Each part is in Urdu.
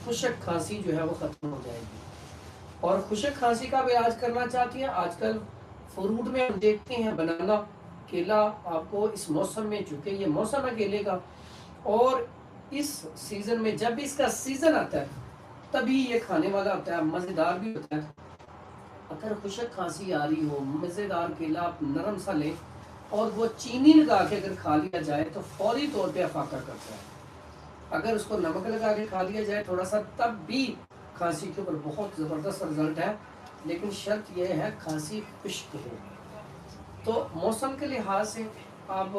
خشک کھانسی جو ہے وہ ختم ہو جائے گی. اور خشک کھانسی کا بھی علاج کرنا چاہتی ہیں آج کل فروٹ میں ہم دیکھتے ہیں بنانا کیلا آپ کو اس موسم میں, چونکہ یہ موسم ہے کیلے کا, اور اس سیزن میں جب بھی اس کا سیزن آتا ہے تبھی یہ کھانے والا ہوتا ہے, مزیدار بھی ہوتا ہے. اگر خشک کھانسی آ رہی ہو, مزیدار کیلا آپ نرم سا لیں اور وہ چینی لگا کے اگر کھا لیا جائے تو فوری طور پہ افاقہ کرتا ہے. اگر اس کو نمک لگا کے کھا لیا جائے تھوڑا سا, تب بھی کھانسی کے اوپر بہت زبردست رزلٹ ہے, لیکن شرط یہ ہے کھانسی خشک ہو. تو موسم کے لحاظ سے آپ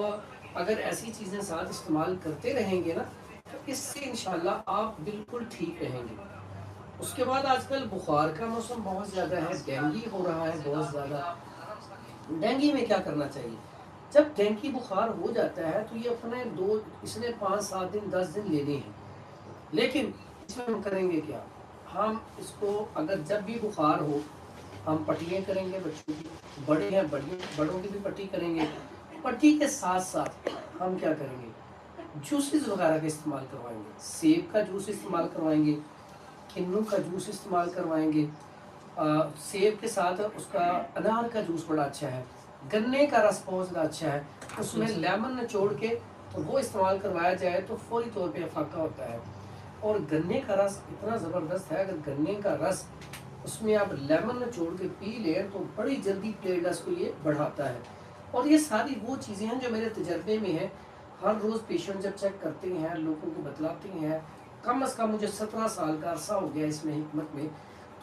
اگر ایسی چیزیں ساتھ استعمال کرتے رہیں گے نا تو اس سے انشاءاللہ آپ بالکل ٹھیک رہیں گے. اس کے بعد آج کل بخار کا موسم بہت زیادہ ہے, ڈینگی ہو رہا ہے بہت زیادہ. ڈینگی میں کیا کرنا چاہیے؟ جب ڈینگی بخار ہو جاتا ہے تو یہ اپنے اس نے 5-7 دن 10 دن لینے ہیں, لیکن اس میں ہم کریں گے کیا؟ ہم اس کو اگر جب بھی بخار ہو ہم پٹیاں کریں گے بچوں کی, بڑے ہیں بڑوں کی بھی پٹی کریں گے. پٹی کے ساتھ ساتھ ہم کیا کریں گے؟ جوسز وغیرہ کا استعمال کروائیں گے. سیب کا جوس استعمال کروائیں گے, کنو کا جوس استعمال کروائیں گے. سیب کے ساتھ اس کا انار کا جوس بڑا اچھا ہے, گنے کا رس بہت زیادہ اچھا ہے, اس میں لیمن نچوڑ کے تو وہ استعمال کروایا جائے تو فوری طور پہ افاقہ ہوتا ہے. اور گنے کا رس اتنا زبردست ہے, اگر گنے کا رس اس میں آپ لیمن نچوڑ کے پی لیں تو بڑی جلدی پلیٹلیٹس کو یہ بڑھاتا ہے. اور یہ ساری وہ چیزیں ہیں جو میرے تجربے میں ہیں. ہر روز پیشنٹ جب چیک کرتے ہیں لوگوں کو بتلاتے ہیں, کم از کم مجھے 17 سال کا عرصہ ہو گیا اس میں حکمت میں,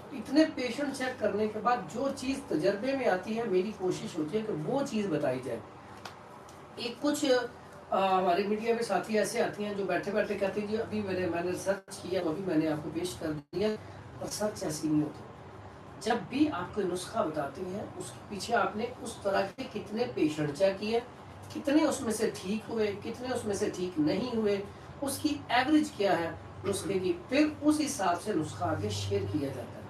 تو اتنے پیشنٹ چیک کرنے کے بعد جو چیز تجربے میں آتی ہے میری کوشش ہوتی ہے کہ وہ چیز بتائی جائے. ایک کچھ ہمارے میڈیا میں ساتھی ایسے آتی ہیں جو بیٹھے بیٹھے کہتے ہیں جی ابھی میں نے سرچ کیا تو ابھی میں نے آپ کو پیش کر دیا, اور سرچ ایسی نہیں ہوتی. جب بھی آپ کوئی نسخہ بتاتے ہیں اس کے پیچھے آپ نے اس طرح کے کتنے پیشنٹ چیک کیے, کتنے اس میں سے ٹھیک ہوئے, کتنے اس میں سے ٹھیک نہیں ہوئے, اس کی ایوریج کیا ہے نسخے کی, پھر اس حساب سے نسخہ آگے شیئر کیا جاتا ہے.